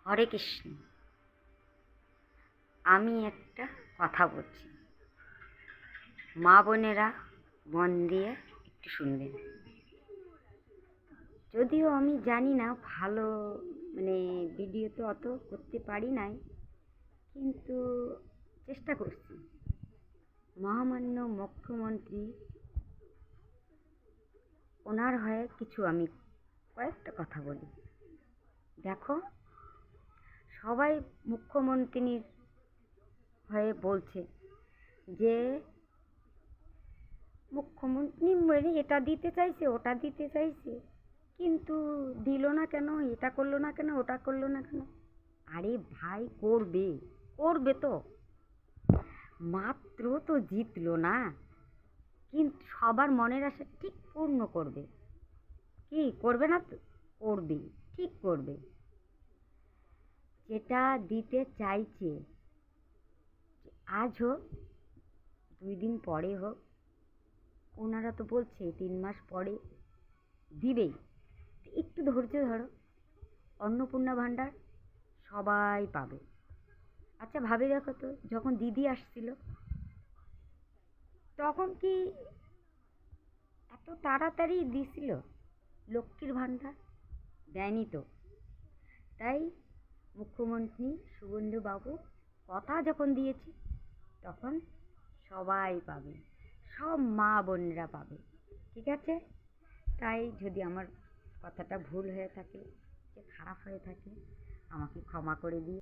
হরে কৃষ্ণ। আমি একটা কথা বলছি, মা বোনেরা মন দিয়ে একটু শুনবেন। যদিও আমি জানি না ভালো, ভিডিও তো অত করতে পারি নাই, কিন্তু চেষ্টা করছি। মহামান্য মুখ্যমন্ত্রী, ওনার হয়ে কিছু আমি কয়েকটা কথা বলি। দেখো, সবাই মুখ্যমন্ত্রীর হয়ে বলছে যে মুখ্যমন্ত্রী এটা দিতে চাইছে, ওটা দিতে চাইছে, কিন্তু দিল না কেন, এটা করলো না কেন, ওটা করলো না কেন। আরে ভাই, করবে করবে তো, মাত্র তো জিতলো না, কিন্তু সবার মনের আশা ঠিক পূর্ণ করবে। কি করবে না? তো করবে, ঠিক করবে। যেটা দিতে চাইছে, আজ হোক 2 দিন পরে হোক, ওনারা তো বলছে 3 মাস পরে দিবেই। একটু ধৈর্য ধরো, অন্নপূর্ণা ভাণ্ডার সবাই পাবে। আচ্ছা ভাবে দেখো তো, যখন দিদি আসছিল তখন কি এত তাড়াতাড়ি দিছিল লক্ষ্মীর ভাণ্ডার? দেয়নি তো। তাই মুখ্যমন্ত্রী শুভেন্দুবাবু কথা যখন দিয়েছে, তখন সবাই পাবে, সব মা বোনরা পাবে। ঠিক আছে? তাই যদি আমার কথাটা ভুল হয়ে থাকে, যে খারাপ হয়ে থাকে, আমাকে ক্ষমা করে দিও।